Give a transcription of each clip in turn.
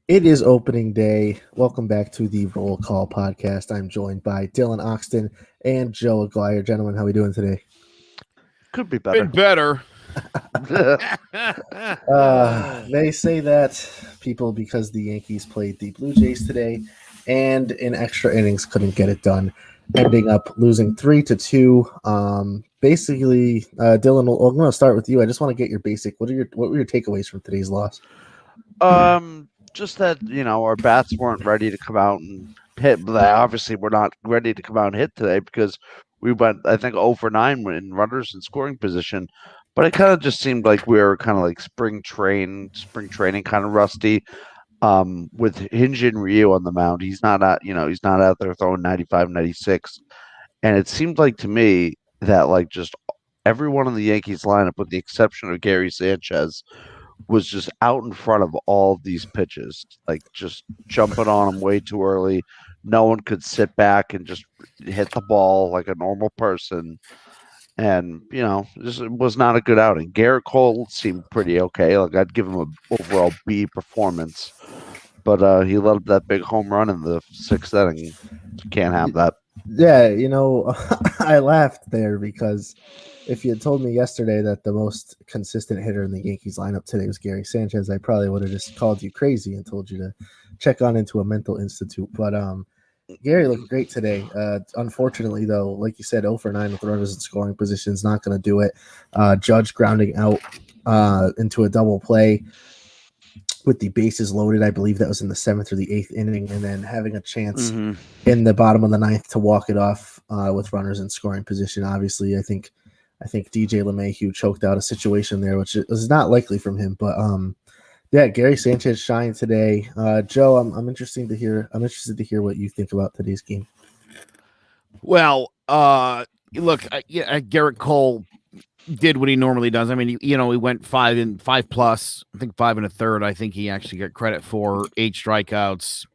It is opening day. Welcome back to the Roll Call podcast. I'm joined by Dylan Oxton and Joe Aguirre. Gentlemen, how are we doing today? Could be better. Been better. They say that, people, because the Yankees played the Blue Jays today and in extra innings couldn't get it done, ending up losing 3-2. Basically, Dylan, I'm going to start with you. I just want to get your basic. What were your takeaways from today's loss? Just that, our bats weren't ready to come out and hit. Obviously, we're not ready to come out and hit today because we went, I think, 0 for 9 in runners in scoring position. But it kind of just seemed like we were kind of like spring training kind of rusty. With Hyun-Jin Ryu on the mound, he's not out there throwing 95, 96. And it seemed like to me that like just everyone in the Yankees lineup, with the exception of Gary Sanchez, was just out in front of all of these pitches, like just jumping on them way too early. No one could sit back and just hit the ball like a normal person. And, this was not a good outing. Garrett Cole seemed pretty okay. Like, I'd give him an overall B performance. But he let up that big home run in the 6th inning. Can't have that. Yeah, I laughed there because if you had told me yesterday that the most consistent hitter in the Yankees lineup today was Gary Sanchez, I probably would have just called you crazy and told you to check on into a mental institute. But Gary looked great today. Unfortunately, though, like you said, 0 for 9 with runners in scoring position is not going to do it. Judge grounding out into a double play with the bases loaded. I believe that was in the 7th or the 8th inning, and then having a chance in the bottom of the 9th to walk it off with runners in scoring position. Obviously, I think DJ LeMahieu choked out a situation there, which is not likely from him. But yeah, Gary Sanchez shined today. Joe, I'm interested to hear what you think about today's game. Well, look, Garrett Cole did what he normally does. I mean, he went 5 plus, I think 5 1/3. I think he actually got credit for 8 strikeouts.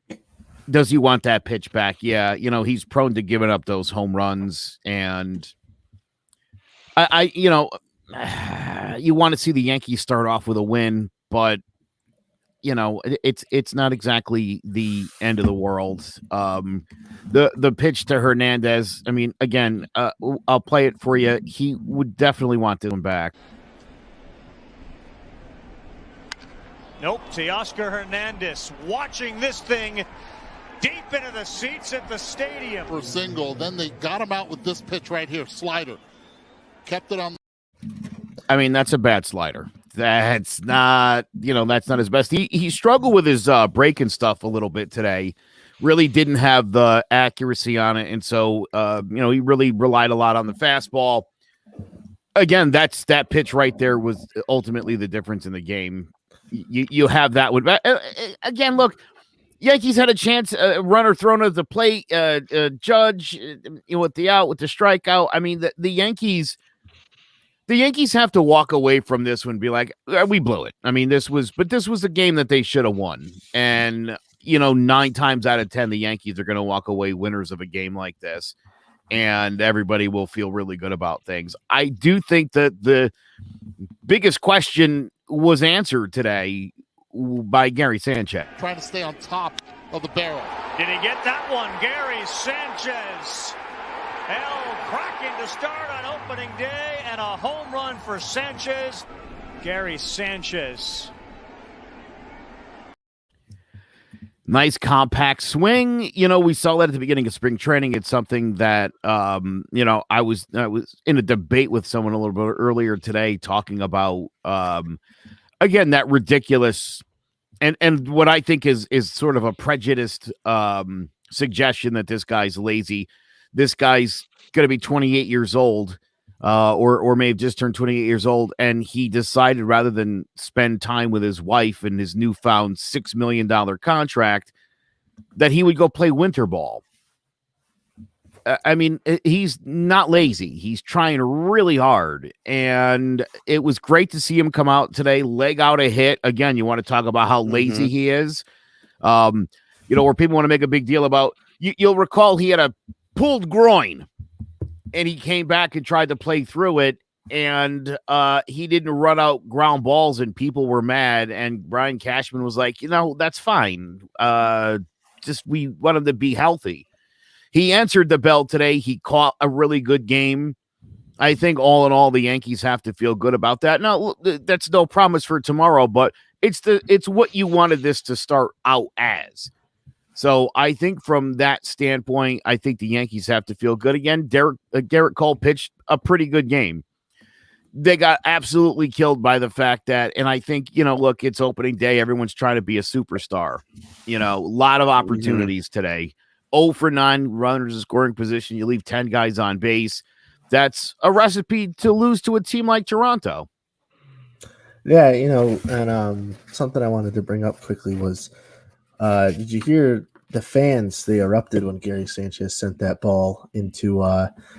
Does he want that pitch back? Yeah. He's prone to giving up those home runs, and you want to see the Yankees start off with a win, but it's not exactly the end of the world. The pitch to Hernandez, I mean, again, I'll play it for you. He would definitely want to come back. Nope, Teoscar Hernandez watching this thing deep into the seats at the stadium. For a single, then they got him out with this pitch right here, slider. Kept it on. I mean, that's a bad slider. That's not his best. He struggled with his break and stuff a little bit today. Really didn't have the accuracy on it, and so he really relied a lot on the fastball. Again, that pitch right there was ultimately the difference in the game. You have that one. Again, look, Yankees had a chance. Runner thrown at the plate. Judge with the out, with the strikeout. I mean, the Yankees. The Yankees have to walk away from this one and be like, we blew it. I mean, this was a game that they should have won. And, 9 times out of 10, the Yankees are going to walk away winners of a game like this. And everybody will feel really good about things. I do think that the biggest question was answered today by Gary Sanchez. Trying to stay on top of the barrel. Did he get that one? Gary Sanchez. Cracking to start on opening day, and a home run for Sanchez. Gary Sanchez. Nice compact swing. We saw that at the beginning of spring training. It's something that, I was in a debate with someone a little bit earlier today talking about, again, that ridiculous and what I think is sort of a prejudiced suggestion that this guy's lazy. This guy's going to be 28 years old, or may have just turned 28 years old, and he decided rather than spend time with his wife and his newfound $6 million contract that he would go play winter ball. I mean, he's not lazy. He's trying really hard, and it was great to see him come out today, leg out a hit. Again, you want to talk about how lazy he is, where people want to make a big deal about. You'll recall he had a pulled groin and he came back and tried to play through it, and he didn't run out ground balls, and people were mad. And Brian Cashman was like, that's fine. Just we want him to be healthy. He answered the bell today. He caught a really good game. I think all in all, the Yankees have to feel good about that. Now, that's no promise for tomorrow, but it's what you wanted this to start out as. So I think from that standpoint, I think the Yankees have to feel good again. Garrett Cole pitched a pretty good game. They got absolutely killed by the fact that, and I think, look, it's opening day. Everyone's trying to be a superstar. A lot of opportunities today. 0 for 9 runners in scoring position. You leave 10 guys on base. That's a recipe to lose to a team like Toronto. Yeah, and something I wanted to bring up quickly was, did you hear the fans? They erupted when Gary Sanchez sent that ball into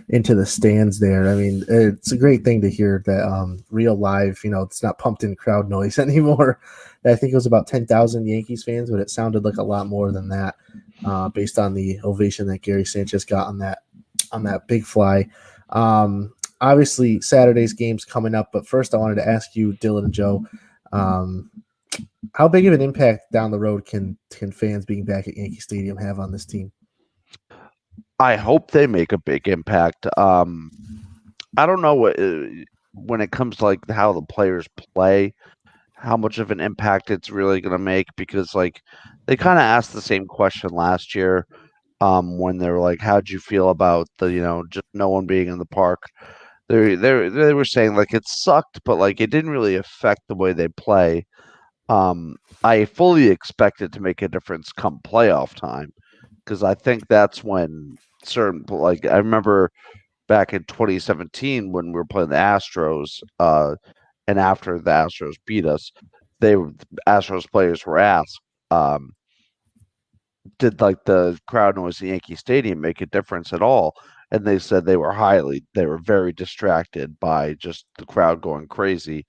the stands there. I mean, it's a great thing to hear that real live. It's not pumped in crowd noise anymore. I think it was about 10,000 Yankees fans, but it sounded like a lot more than that, based on the ovation that Gary Sanchez got on that big fly. Obviously, Saturday's game's coming up, but first I wanted to ask you, Dylan and Joe, how big of an impact down the road can fans being back at Yankee Stadium have on this team? I hope they make a big impact. I don't know when it comes to like how the players play, how much of an impact it's really going to make, because like they kind of asked the same question last year when they were like, how'd you feel about the just no one being in the park? They were saying like it sucked, but like it didn't really affect the way they play. I fully expect it to make a difference come playoff time, because I think that's when I remember back in 2017 when we were playing the Astros, and after the Astros beat us, the Astros players were asked, did like the crowd noise in Yankee Stadium make a difference at all? And they said they were very distracted by just the crowd going crazy.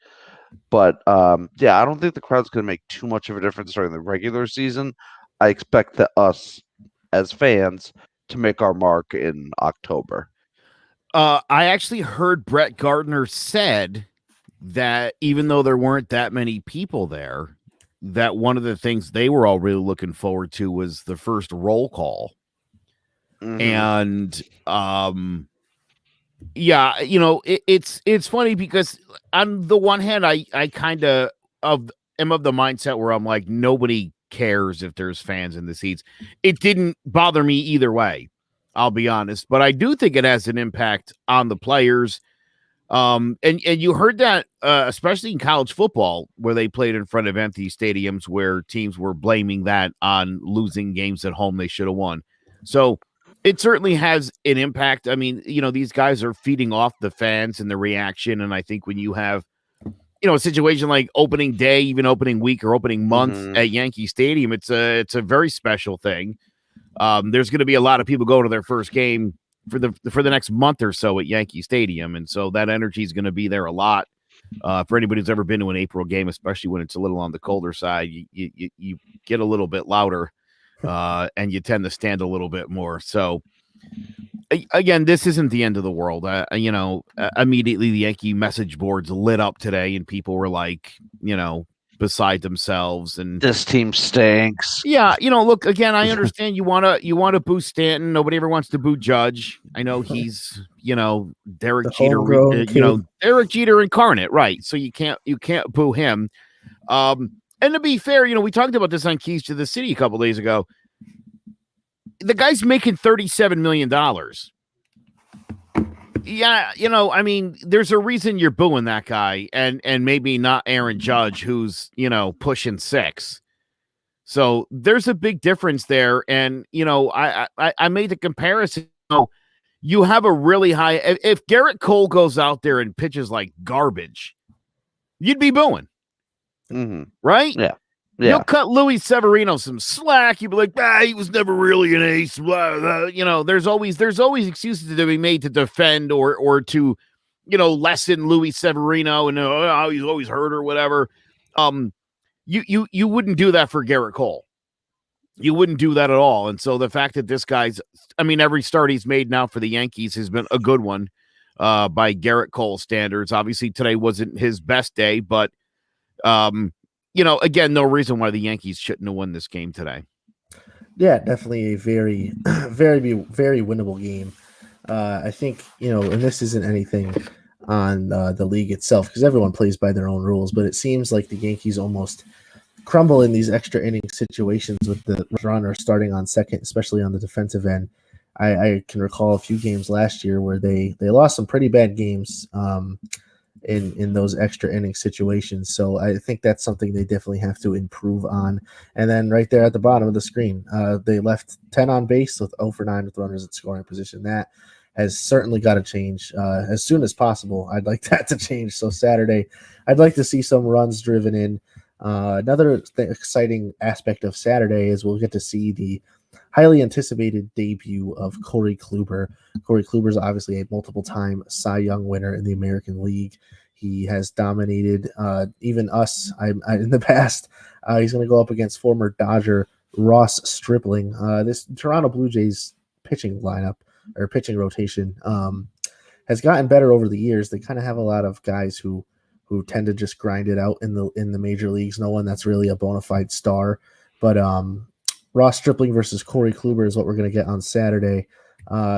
But yeah, I don't think the crowd's going to make too much of a difference during the regular season. I expect us as fans to make our mark in October. I actually heard Brett Gardner said that even though there weren't that many people there, that one of the things they were all really looking forward to was the first roll call. Mm-hmm. And yeah, it's funny because on the one hand, I kind of am of the mindset where I'm like, nobody cares if there's fans in the seats. It didn't bother me either way, I'll be honest, but I do think it has an impact on the players. And you heard that, especially in college football, where they played in front of empty stadiums, where teams were blaming that on losing games at home they should have won. So it certainly has an impact. I mean, these guys are feeding off the fans and the reaction. And I think when you have, a situation like opening day, even opening week or opening month at Yankee Stadium, it's a very special thing. There's going to be a lot of people going to their first game for the next month or so at Yankee Stadium. And so that energy is going to be there a lot. For anybody who's ever been to an April game, especially when it's a little on the colder side, you get a little bit louder, and you tend to stand a little bit more. So again, this isn't the end of the world. Immediately the Yankee message boards lit up today, and people were like, beside themselves, and this team stinks. Yeah, look, again, I understand you want to boo Stanton. Nobody ever wants to boo Judge. I know he's, Derek Jeter, Derek Jeter incarnate, right? So you can't boo him. And to be fair, we talked about this on Keys to the City a couple days ago. The guy's making $37 million. Yeah, I mean, there's a reason you're booing that guy, and maybe not Aaron Judge, who's, pushing 6. So there's a big difference there. And, I made the comparison. You have a really high, if Garrett Cole goes out there and pitches like garbage, you'd be booing. Mm-hmm. Right? Yeah. You'll cut Luis Severino some slack. You'll be like, he was never really an ace. Blah, blah. There's always excuses to be made to defend or to, lessen Luis Severino and he's always hurt or whatever. You wouldn't do that for Garrett Cole. You wouldn't do that at all. And so the fact that this guy's, I mean, every start he's made now for the Yankees has been a good one by Garrett Cole standards. Obviously, today wasn't his best day, but, again, no reason why the Yankees shouldn't have won this game today. Yeah, definitely a very, very winnable game. I think, and this isn't anything on the league itself because everyone plays by their own rules, but it seems like the Yankees almost crumble in these extra inning situations with the runner starting on second, especially on the defensive end. I can recall a few games last year where they lost some pretty bad games in those extra inning situations. So I think that's something they definitely have to improve on. And then right there at the bottom of the screen, they left 10 on base with 0 for 9 with runners at scoring position. That has certainly got to change as soon as possible. I'd like that to change. So Saturday, I'd like to see some runs driven in. Another exciting aspect of Saturday is we'll get to see the highly anticipated debut of Corey Kluber. Corey Kluber is obviously a multiple-time Cy Young winner in the American League. He has dominated even us in the past. He's going to go up against former Dodger Ross Stripling. This Toronto Blue Jays pitching lineup or pitching rotation has gotten better over the years. They kind of have a lot of guys who tend to just grind it out in the major leagues. No one that's really a bona fide star. But Ross Stripling versus Corey Kluber is what we're going to get on Saturday.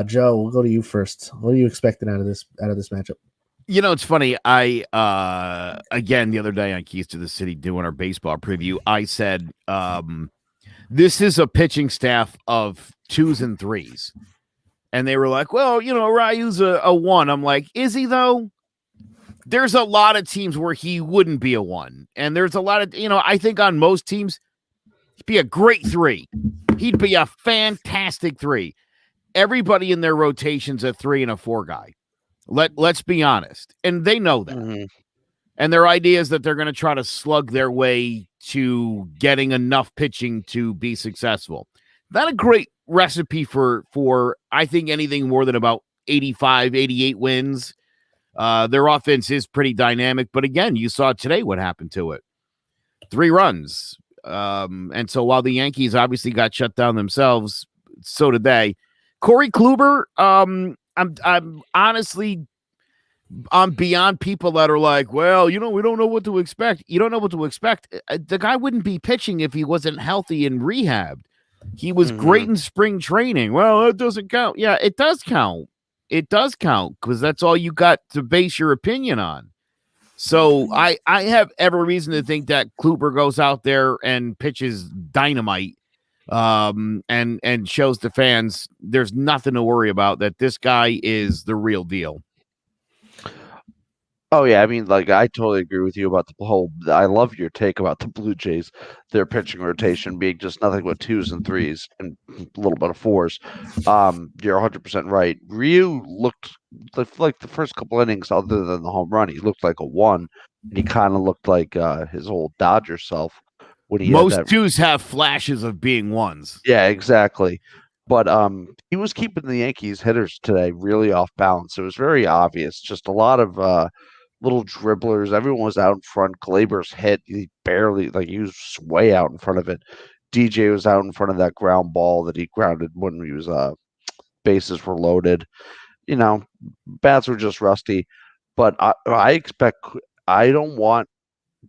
Joe, we'll go to you first. What are you expecting out of this matchup? It's funny. I again the other day on Keys to the City doing our baseball preview, I said this is a pitching staff of 2s and 3s. And they were like, well, Ryu's a 1. I'm like, is he though? There's a lot of teams where he wouldn't be a 1. And there's a lot of, I think on most teams, he'd be a great 3. He'd be a fantastic 3. Everybody in their rotation's a 3 and a 4 guy. Let's be honest. And they know that. Mm-hmm. And their idea is that they're going to try to slug their way to getting enough pitching to be successful. Not a great recipe for I think anything more than about 85, 88 wins. Their offense is pretty dynamic, but again, you saw today what happened to it. 3 runs. And so while the Yankees obviously got shut down themselves, so did they. Corey Kluber, I'm honestly, I'm beyond people that are like, well, we don't know what to expect. You don't know what to expect. The guy wouldn't be pitching if he wasn't healthy and rehabbed. He was great in spring training. Well, that doesn't count. Yeah, it does count. It does count because that's all you got to base your opinion on. So I have every reason to think that Kluber goes out there and pitches dynamite and shows the fans there's nothing to worry about, that this guy is the real deal. Oh, yeah. I mean, I totally agree with you about the whole. I love your take about the Blue Jays, their pitching rotation being just nothing but 2s and 3s and a little bit of 4s. You're 100% right. Ryu looked like the first couple innings, other than the home run, he looked like a 1, and he kind of looked like his old Dodger self. When he most 2s have flashes of being 1s. Yeah, exactly. But he was keeping the Yankees hitters today really off balance. It was very obvious. Just a lot of little dribblers. Everyone was out in front. Glaber's hit. He barely, he was way out in front of it. DJ was out in front of that ground ball that he grounded when he was bases were loaded. Bats were just rusty. But I don't want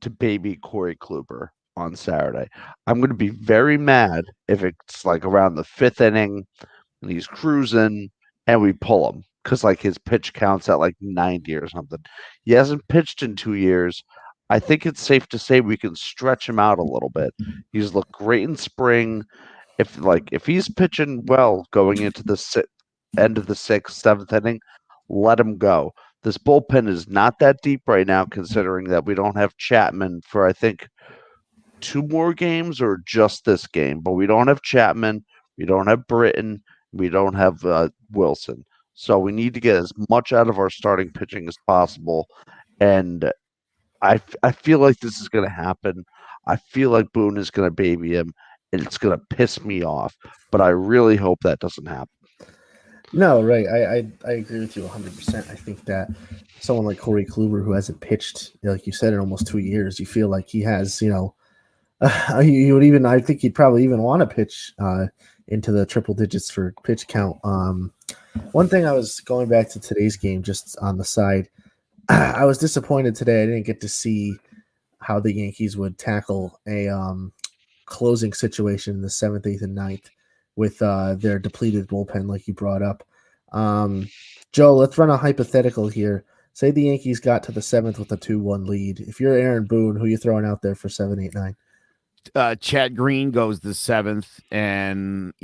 to baby Corey Kluber on Saturday. I'm going to be very mad if it's around the 5th inning and he's cruising and we pull him. Because his pitch counts at 90 or something. He hasn't pitched in 2 years. I think it's safe to say we can stretch him out a little bit. He's looked great in spring. If he's pitching well going into the end of the 6th, 7th inning, let him go. This bullpen is not that deep right now, considering that we don't have Chapman for, I think, 2 more games or just this game. But we don't have Chapman. We don't have Britton. We don't have Wilson. So we need to get as much out of our starting pitching as possible. And I feel like this is going to happen. I feel like Boone is going to baby him, and it's going to piss me off. But I really hope that doesn't happen. No, right. I agree with you 100%. I think that someone like Corey Kluber, who hasn't pitched, like you said, in almost 2 years, you feel like he has, You would even, I think he'd probably even want to pitch into the triple digits for pitch count. One thing I was going back to today's game, just on the side, I was disappointed today. I didn't get to see how the Yankees would tackle a closing situation in the 7th, 8th, and 9th with their depleted bullpen, like you brought up. Joe, let's run a hypothetical here. Say the Yankees got to the 7th with a 2-1 lead. If you're Aaron Boone, who are you throwing out there for 7, 8, 9? Chad Green goes the 7th, and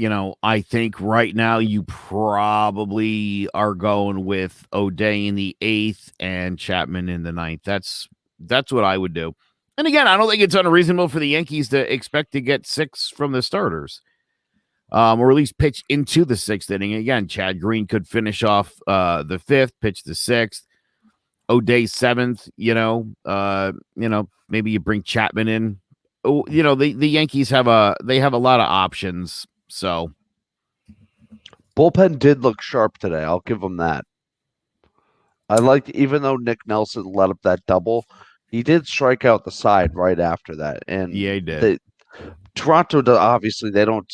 I think right now you probably are going with O'Day in the 8th and Chapman in the 9th. That's what I would do. And again, I don't think it's unreasonable for the Yankees to expect to get 6 from the starters, or at least pitch into the 6th inning. Again, Chad Green could finish off the 5th, pitch the 6th. O'Day 7th. Maybe you bring Chapman in. The Yankees have a lot of options. So bullpen did look sharp today. I'll give them that. I liked, even though Nick Nelson let up that double, he did strike out the side right after that. And yeah, he did. Toronto, obviously, I don't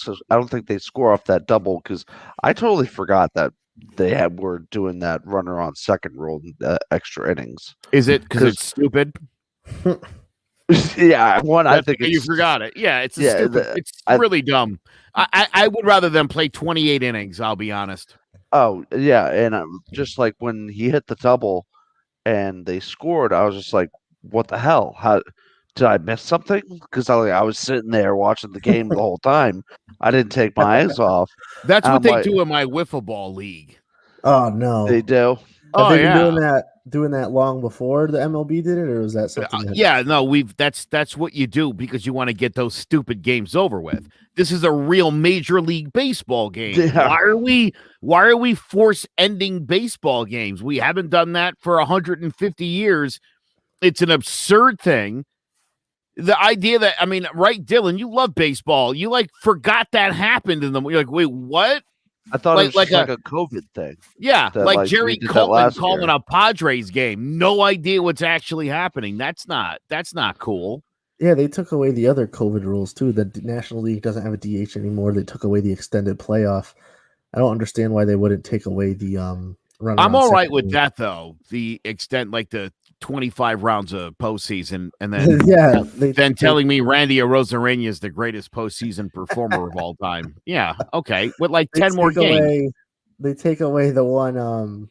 think they score off that double, because I totally forgot that they were doing that runner on second rule in extra innings. Is it because it's stupid? Yeah, I think you forgot it. Yeah, it's stupid. It's really dumb. I would rather them play 28 innings. I'll be honest. Oh yeah, and just like when he hit the double and they scored, I was just like, "What the hell? How did I miss something?" Because I was sitting there watching the game the whole time. I didn't take my eyes off. That's what they do in my wiffle ball league. Oh no, they do. Have they been doing that long before the MLB did it, or was that something? That's what you do because you want to get those stupid games over with. This is a real Major League Baseball game. Yeah. Why are we force ending baseball games? We haven't done that for 150 years. It's an absurd thing. The idea that, right, Dylan, you love baseball. You forgot that happened in them. You're like, wait, what? I thought it was like a COVID thing. Yeah, like Jerry Coleman calling a Padres game. No idea what's actually happening. That's not cool. Yeah, they took away the other COVID rules too. The National League doesn't have a DH anymore. They took away the extended playoff. I don't understand why they wouldn't take away the run. I'm all right with that though. The extent, like the 25 rounds of postseason, and then telling me Randy Arozarena is the greatest postseason performer of all time. Yeah, okay, with 10 more games. They take away the one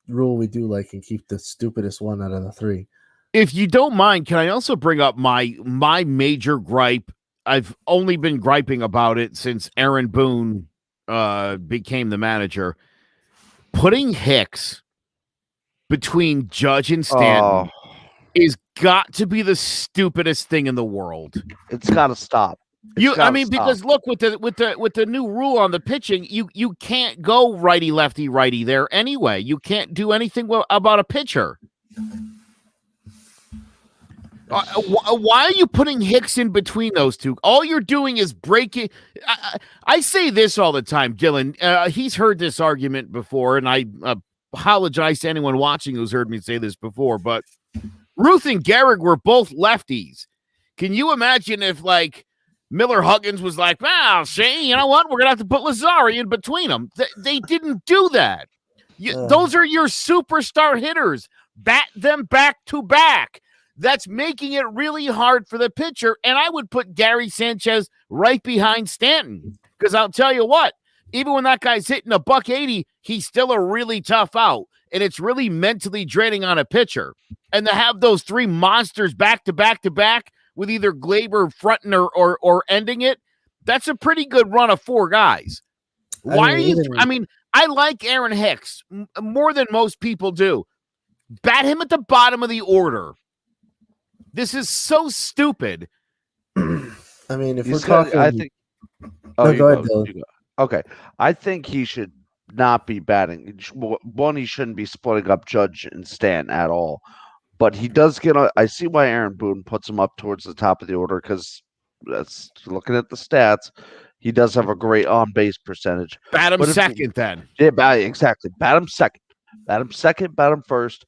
rule we do and keep the stupidest one out of the 3. If you don't mind, can I also bring up my major gripe? I've only been griping about it since Aaron Boone became the manager. Putting Hicks between Judge and Stanton is got to be the stupidest thing in the world. It's got to stop. Because look, with the new rule on the pitching, you can't go righty lefty righty there anyway. You can't do anything about a pitcher. Why are you putting Hicks in between those two? All you're doing is breaking. I say this all the time, Dylan. He's heard this argument before, and I apologize to anyone watching who's heard me say this before, but Ruth and Gehrig were both lefties. Can you imagine if Miller Huggins was like, "Wow, see, you know what? We're gonna have to put Lazari in between them." They didn't do that. Those are your superstar hitters. Bat them back to back. That's making it really hard for the pitcher. And I would put Gary Sanchez right behind Stanton. Because I'll tell you what, even when that guy's hitting $180, he's still a really tough out. And it's really mentally draining on a pitcher. And to have those 3 monsters back to back to back with either Glaber fronting or ending it, that's a pretty good run of 4 guys. I like Aaron Hicks more than most people do. Bat him at the bottom of the order. This is so stupid. If we're talking, I think. Go ahead, Dylan. Okay, I think he should not be batting. One, he shouldn't be splitting up Judge and Stanton at all. But he does get. I see why Aaron Boone puts him up towards the top of the order, because that's looking at the stats. He does have a great on base percentage. Bat him second, then. Yeah, exactly. Bat him second. Bat him second. Bat him first.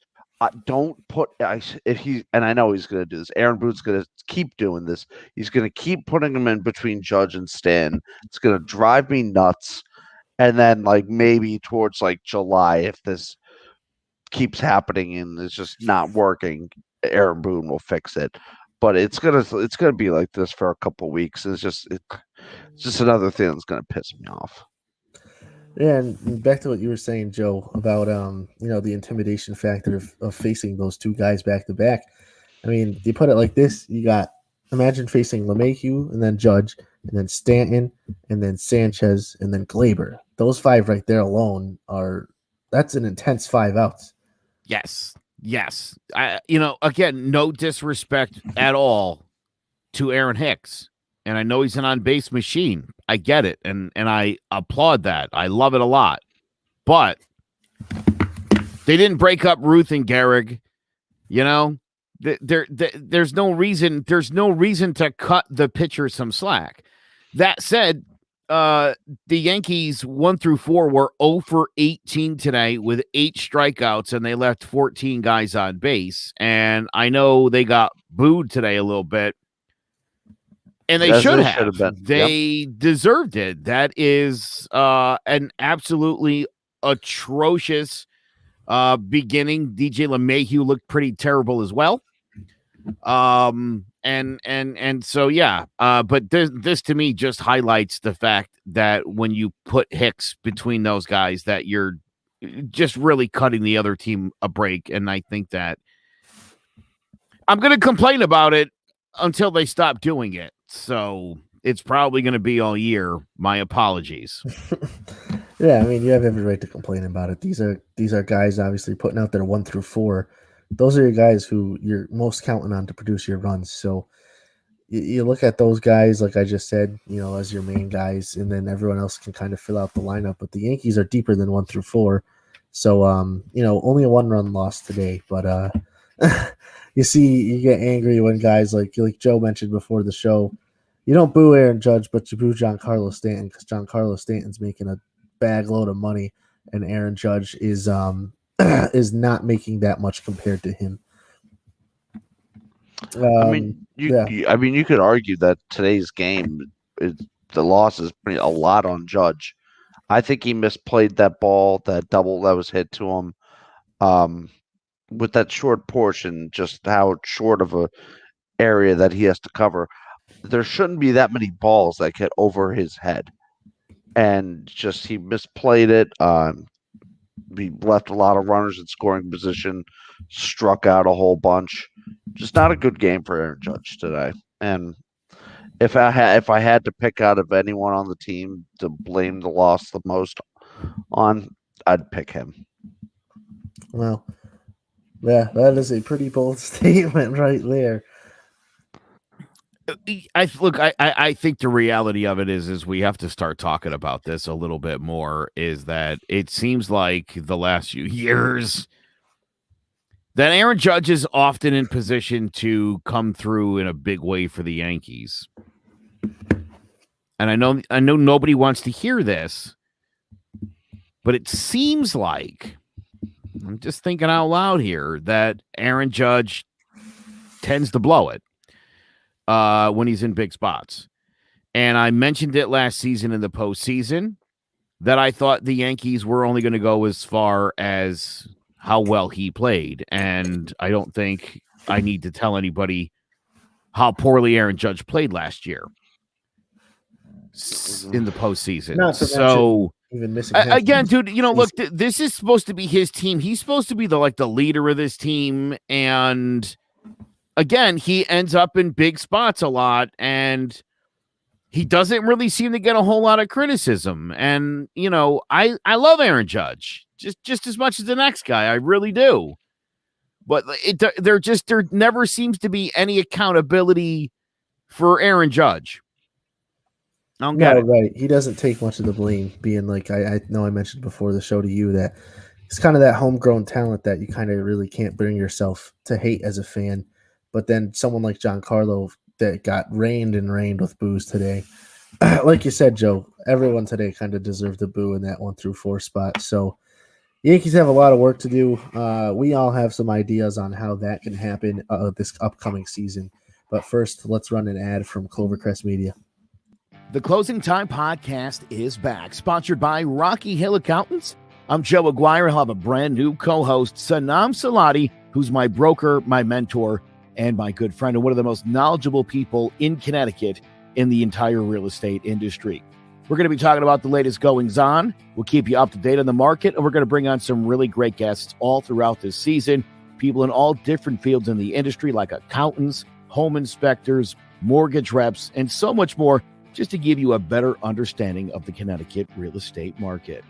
don't put if he and I know he's going to do this. Aaron Boone's going to keep doing this. He's going to keep putting him in between Judge and Stanton. It's going to drive me nuts. And then like maybe towards like July, if this keeps happening and it's just not working, Aaron Boone will fix it. But it's gonna be like this for a couple weeks. It's just another thing that's gonna piss me off. Yeah, and back to what you were saying, Joe, about the intimidation factor of facing those two guys back to back. I mean, you put it like this: imagine facing LeMahieu and then Judge, and then Stanton, and then Sanchez, and then Glaber. Those five right there alone that's an intense 5 outs. Yes. Again, no disrespect at all to Aaron Hicks. And I know he's an on-base machine. I get it. And I applaud that. I love it a lot. But they didn't break up Ruth and Gehrig. There's no reason to cut the pitcher some slack. That said, the Yankees 1 through 4 were 0 for 18 today with 8 strikeouts, and they left 14 guys on base. And I know they got booed today a little bit, and they should have been. They deserved it. That is an absolutely atrocious beginning. DJ LeMahieu looked pretty terrible as well. And so yeah, but this to me just highlights the fact that when you put Hicks between those guys, that you're just really cutting the other team a break. And I think that I'm going to complain about it until they stop doing it. So it's probably going to be all year. My apologies. Yeah, I mean, you have every right to complain about it. These are guys obviously putting out their 1 through 4. Those are your guys who you're most counting on to produce your runs. So you look at those guys, like I just said, as your main guys, and then everyone else can kind of fill out the lineup. But the Yankees are deeper than 1 through 4. So, only a 1-run loss today. But you get angry when guys like Joe mentioned before the show, you don't boo Aaron Judge, but you boo Giancarlo Stanton because Giancarlo Stanton's making a bag load of money, and Aaron Judge is not making that much compared to him. You could argue that today's game, the loss is a lot on Judge. I think he misplayed that ball, that double that was hit to him, with that short portion, just how short of a area that he has to cover. There shouldn't be that many balls that get over his head, and just he misplayed it. He left a lot of runners in scoring position, struck out a whole bunch. Just not a good game for Aaron Judge today. And if I had to pick out of anyone on the team to blame the loss the most on, I'd pick him. Well, yeah, that is a pretty bold statement right there. I think the reality of it is we have to start talking about this a little bit more, is that it seems like the last few years that Aaron Judge is often in position to come through in a big way for the Yankees. And I know nobody wants to hear this, but it seems like, I'm just thinking out loud here, that Aaron Judge tends to blow it when he's in big spots. And I mentioned it last season in the postseason that I thought the Yankees were only going to go as far as how well he played. And I don't think I need to tell anybody how poorly Aaron Judge played last year in the postseason. So even missing again, dude, look, this is supposed to be his team. He's supposed to be the leader of this team. And again, he ends up in big spots a lot, and he doesn't really seem to get a whole lot of criticism. And, I love Aaron Judge just as much as the next guy. I really do. But there never seems to be any accountability for Aaron Judge. I don't get it. Right. He doesn't take much of the blame, being like, I know I mentioned before the show to you that he's kind of that homegrown talent that you kind of really can't bring yourself to hate as a fan. But then someone like Giancarlo that got rained with boos today. Like you said, Joe, everyone today kind of deserved a boo in that 1 through 4 spot. So, Yankees have a lot of work to do. We all have some ideas on how that can happen this upcoming season. But first, let's run an ad from Clovercrest Media. The Closing Time Podcast is back, sponsored by Rocky Hill Accountants. I'm Joe Aguirre. I'll have a brand new co-host, Sanam Salati, who's my broker, my mentor, and my good friend, and one of the most knowledgeable people in Connecticut in the entire real estate industry. We're going to be talking about the latest goings-on. We'll keep you up to date on the market, and we're going to bring on some really great guests all throughout this season, people in all different fields in the industry, like accountants, home inspectors, mortgage reps, and so much more, just to give you a better understanding of the Connecticut real estate market.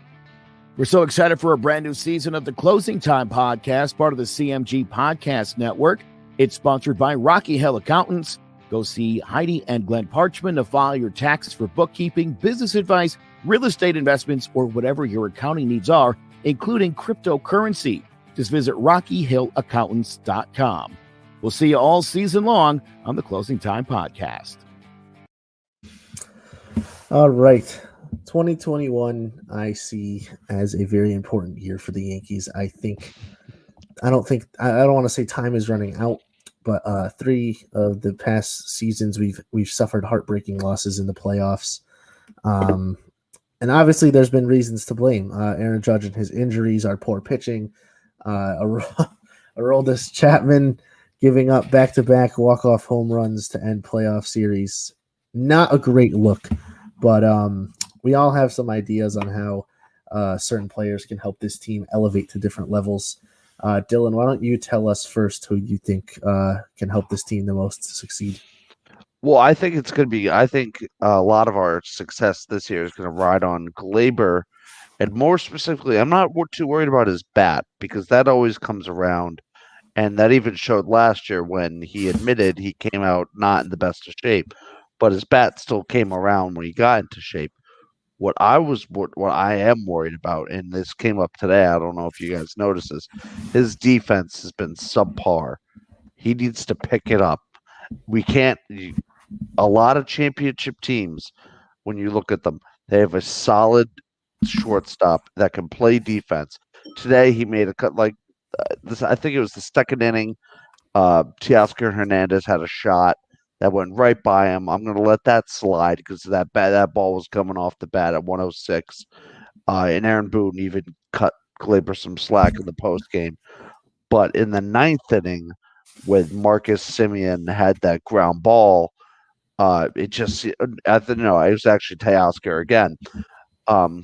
We're so excited for a brand new season of the Closing Time Podcast, part of the CMG Podcast Network. It's sponsored by Rocky Hill Accountants. Go see Heidi and Glenn Parchman to file your taxes for bookkeeping, business advice, real estate investments, or whatever your accounting needs are, including cryptocurrency. Just visit RockyHillAccountants.com. We'll see you all season long on the Closing Time Podcast. All right. 2021, I see as a very important year for the Yankees. I don't want to say time is running out, but 3 of the past seasons we've suffered heartbreaking losses in the playoffs. And obviously there's been reasons to blame. Aaron Judge and his injuries, our poor pitching, Aroldis Chapman giving up back-to-back walk-off home runs to end playoff series. Not a great look, but we all have some ideas on how certain players can help this team elevate to different levels. Dylan, why don't you tell us first who you think can help this team the most to succeed? Well, I think it's going to be. I think a lot of our success this year is going to ride on Glaber, and more specifically, I'm not too worried about his bat because that always comes around, and that even showed last year when he admitted he came out not in the best of shape, but his bat still came around when he got into shape. What I am worried about, and this came up today, I don't know if you guys noticed this, his defense has been subpar. He needs to pick it up. We can't. A lot of championship teams, when you look at them, they have a solid shortstop that can play defense. Today he made a cut like this. I think it was the second inning. Teoscar Hernandez had a shot that went right by him. I'm going to let that slide because that ball was coming off the bat at 106. And Aaron Boone even cut Glaber some slack in the post game. But in the 9th inning, when Marcus Semien had that ground ball, it was actually Teoscar again,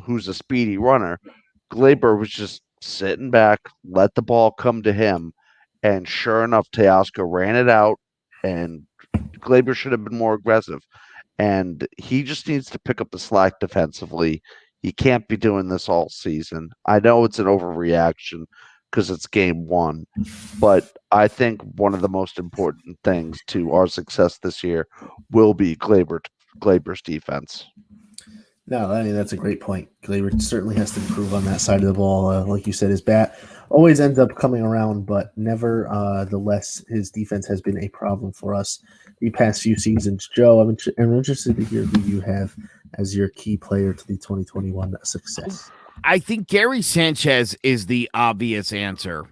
who's a speedy runner. Glaber was just sitting back, let the ball come to him, and sure enough, Teoscar ran it out, and Glaber should have been more aggressive. And he just needs to pick up the slack defensively. He can't be doing this all season. I know it's an overreaction because it's game 1, but I think one of the most important things to our success this year will be Glaber's defense. No, I mean, that's a great point. Glaber certainly has to improve on that side of the ball. Like you said, his bat always ends up coming around, but nevertheless, his defense has been a problem for us the past few seasons. Joe, I'm interested to hear who you have as your key player to the 2021 success. I think Gary Sanchez is the obvious answer.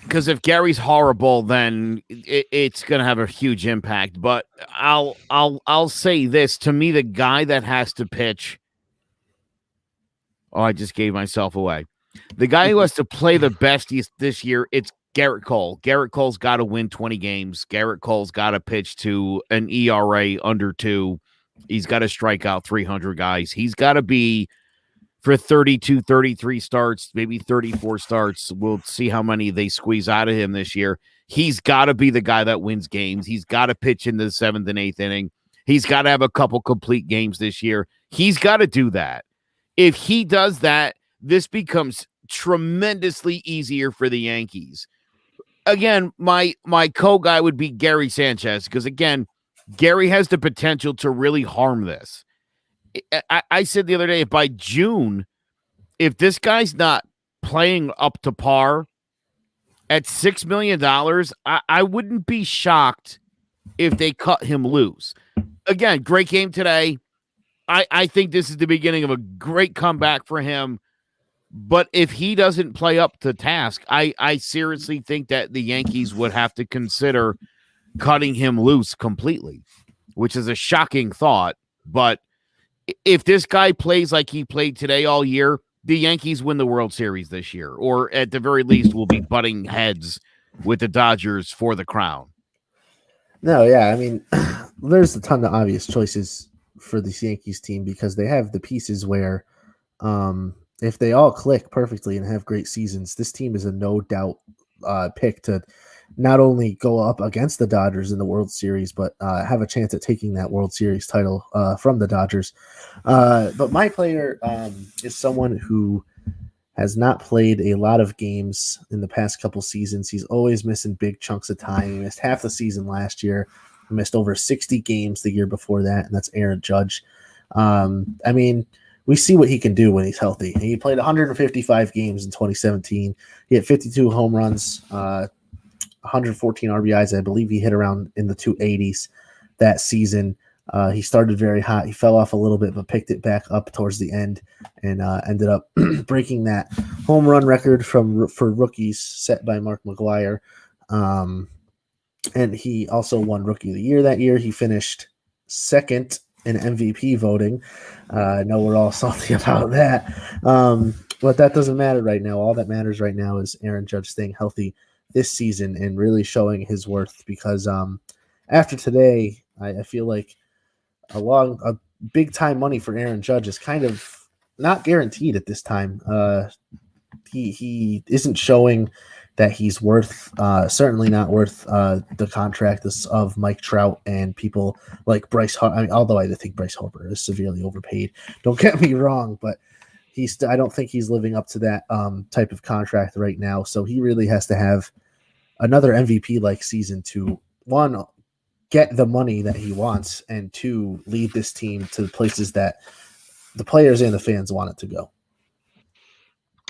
Because if Gary's horrible, then it's going to have a huge impact. But I'll say this. To me, the guy that has to pitch. Oh, I just gave myself away. The guy who has to play the best this year, it's Garrett Cole. Garrett Cole's got to win 20 games. Garrett Cole's got to pitch to an ERA under 2. He's got to strike out 300 guys. He's got to be for 32, 33 starts, maybe 34 starts. We'll see how many they squeeze out of him this year. He's got to be the guy that wins games. He's got to pitch in the 7th and 8th inning. He's got to have a couple complete games this year. He's got to do that. If he does that, this becomes tremendously easier for the Yankees. Again, my co-guy would be Gary Sanchez because, again, Gary has the potential to really harm this. I said the other day, by June, if this guy's not playing up to par at $6 million, I wouldn't be shocked if they cut him loose. Again, great game today. I think this is the beginning of a great comeback for him. But if he doesn't play up to task, I seriously think that the Yankees would have to consider cutting him loose completely, which is a shocking thought. But if this guy plays like he played today all year, the Yankees win the World Series this year, or at the very least will be butting heads with the Dodgers for the crown. No, yeah, I mean, there's a ton of obvious choices for this Yankees team because they have the pieces where if they all click perfectly and have great seasons, this team is a no doubt pick to not only go up against the Dodgers in the World Series, but have a chance at taking that World Series title from the Dodgers. But my player is someone who has not played a lot of games in the past couple seasons. He's always missing big chunks of time. He missed half the season last year. He missed over 60 games the year before that, and that's Aaron Judge. I mean, we see what he can do when he's healthy. He played 155 games in 2017. He had 52 home runs, 114 RBIs. I believe he hit around in the 280s that season. He started very hot. He fell off a little bit, but picked it back up towards the end and ended up breaking that home run record for rookies set by Mark McGwire. And he also won Rookie of the Year that year. He finished second in MVP voting. I know we're all salty about that. But that doesn't matter right now. All that matters right now is Aaron Judge staying healthy this season and really showing his worth because after today, I feel like a big time money for Aaron Judge is kind of not guaranteed at this time. He isn't showing that he's worth, certainly not worth the contract of Mike Trout and people like Bryce Harper. I mean, although I think Bryce Harper is severely overpaid. Don't get me wrong, but I don't think he's living up to that type of contract right now. So he really has to have another MVP-like season to, one, get the money that he wants, and two, lead this team to the places that the players and the fans want it to go.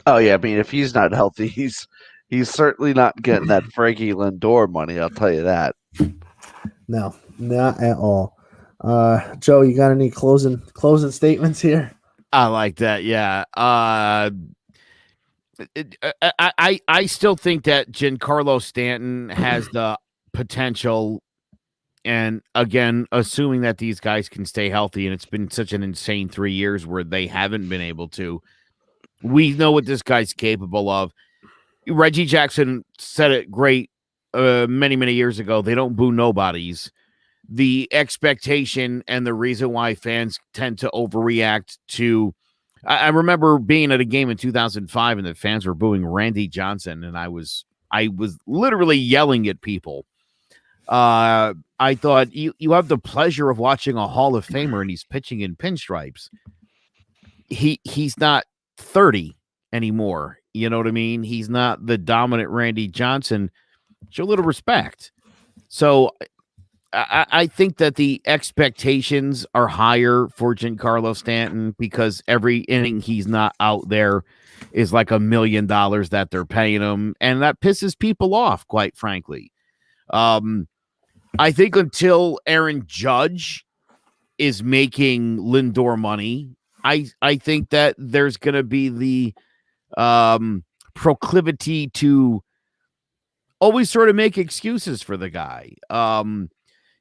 Oh yeah, I mean, if he's not healthy, he's certainly not getting that Frankie Lindor money. I'll tell you that. No, not at all. Joe, you got any closing statements here? I like that. Yeah. I still think that Giancarlo Stanton has the potential. And again, assuming that these guys can stay healthy, and it's been such an insane 3 years where they haven't been able to, we know what this guy's capable of. Reggie Jackson said it great many, many years ago. They don't boo nobodies. The expectation and the reason why fans tend to overreact to, I remember being at a game in 2005 and the fans were booing Randy Johnson, and I was literally yelling at people. I thought you have the pleasure of watching a Hall of Famer and he's pitching in pinstripes. He's not 30 anymore. You know what I mean? He's not the dominant Randy Johnson. Show a little respect. So I think that the expectations are higher for Giancarlo Stanton because every inning he's not out there is like $1 million that they're paying him. And that pisses people off, quite frankly. I think until Aaron Judge is making Lindor money, I think that there's going to be the proclivity to always sort of make excuses for the guy.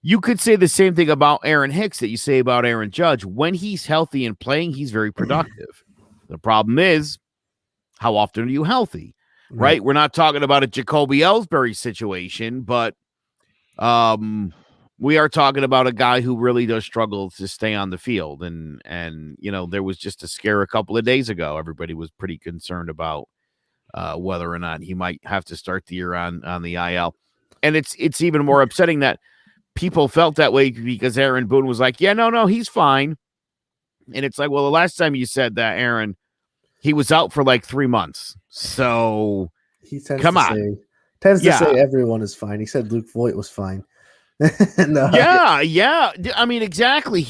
You could say the same thing about Aaron Hicks that you say about Aaron Judge. When he's healthy and playing, he's very productive. The problem is, how often are you healthy? Right? We're not talking about a Jacoby Ellsbury situation, but we are talking about a guy who really does struggle to stay on the field. And you know, there was just a scare a couple of days ago. Everybody was pretty concerned about whether or not he might have to start the year on the IL. And it's even more upsetting that people felt that way because Aaron Boone was like, yeah, no, he's fine. And it's like, well, the last time you said that, Aaron, he was out for like 3 months. So he tends to say everyone is fine. He said Luke Voigt was fine. Yeah. I mean, exactly.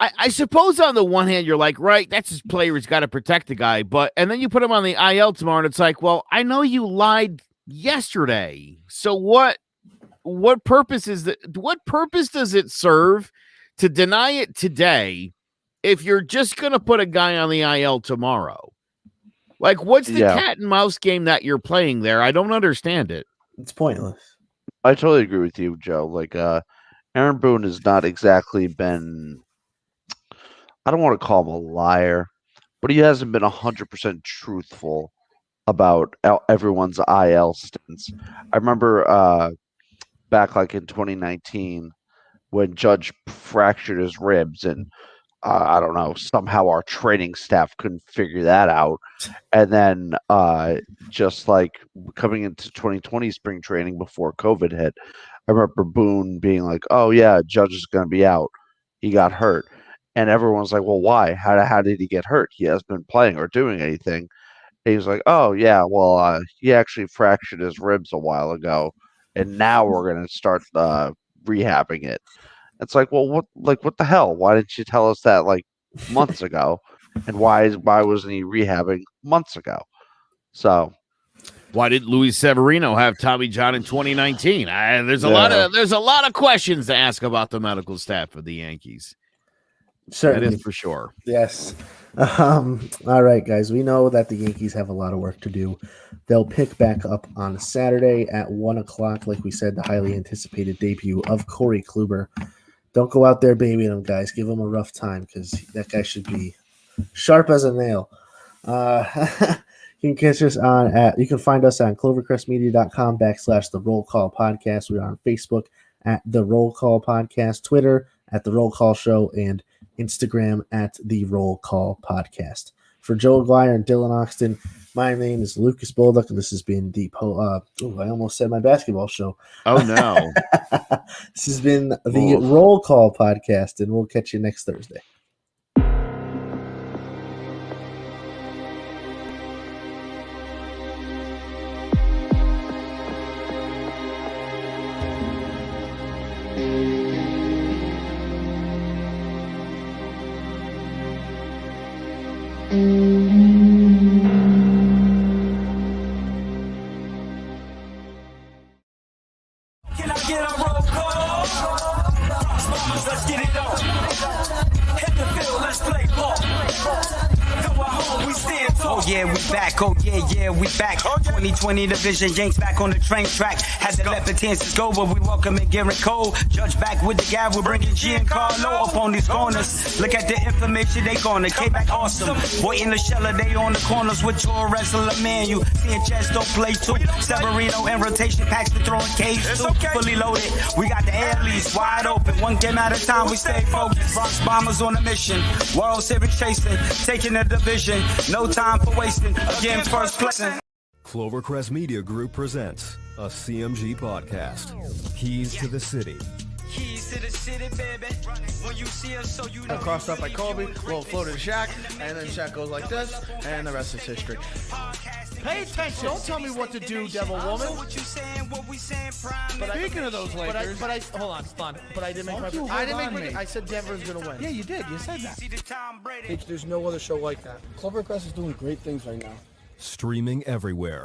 I suppose on the one hand, you're like, right, that's his player. He's got to protect the guy. And then you put him on the IL tomorrow, and it's like, well, I know you lied yesterday. So what purpose does it serve to deny it today if you're just going to put a guy on the IL tomorrow, like what's the cat and mouse game that you're playing there? I don't understand it. It's pointless. I totally agree with you, Joe. Like, Aaron Boone has not exactly been, I don't want to call him a liar, but he hasn't been 100% truthful about everyone's IL stints. I remember back like in 2019 when Judge fractured his ribs and I don't know, somehow our training staff couldn't figure that out. And then just like coming into 2020 spring training before COVID hit, I remember Boone being like, oh, yeah, Judge is going to be out. He got hurt. And everyone's like, well, why? How did he get hurt? He hasn't been playing or doing anything. And he was like, oh, yeah, well, he actually fractured his ribs a while ago. And now we're going to start rehabbing it. It's like, well, what the hell? Why didn't you tell us that like months ago? And why wasn't he rehabbing months ago? So why did Luis Severino have Tommy John in 2019? There's a lot of questions to ask about the medical staff of the Yankees. Certainly. That is for sure. Yes. All right, guys. We know that the Yankees have a lot of work to do. They'll pick back up on Saturday at 1:00. Like we said, the highly anticipated debut of Corey Kluber. Don't go out there babying him, guys. Give him a rough time because that guy should be sharp as a nail. You can catch us you can find us on clovercrestmedia.com/The Roll Call Podcast. We are on Facebook at The Roll Call Podcast, Twitter at The Roll Call Show, and Instagram at The Roll Call Podcast. For Joe Aguirre and Dylan Oxton, my name is Lucas Bolduc, and this has been the I almost said my basketball show. Oh, no. This has been the Roll Call Podcast, and we'll catch you next Thursday. Can I get a roll call? Let's get it on. Hit the field, let's play ball. Go home, we stand tall. Oh yeah, we back. Oh yeah, we back. 2020 division, Yanks back on the train track. Had to let the chances go, but we welcome in Garrett Cole. Judge back with the guy, we're bringing Giancarlo up on these corners. Look at the information they gonna K back awesome. Boy in the shelter, they on the corners with your wrestler menu. Sanchez don't play too. Severino in rotation, packs to throwing cage too. Fully loaded, we got the air leads wide open. One game at a time, we stay focused. Bronx Bombers on a mission. World Series chasing, taking the division. No time for wasting. Again, first place. Clovercrest Media Group presents a CMG podcast. Keys to the City. Keys to the city, baby. When you see us, so you know. Crossed up by Kobe, little floater to Shaq, and then Shaq goes like this, and the rest is history. Pay attention. Don't tell me what to do, Devil Woman. But speaking of those Lakers, hold on. But I didn't make my. I said Denver's gonna win. Yeah, you did. You said that. There's no other show like that. Clovercrest is doing great things right now. Streaming everywhere.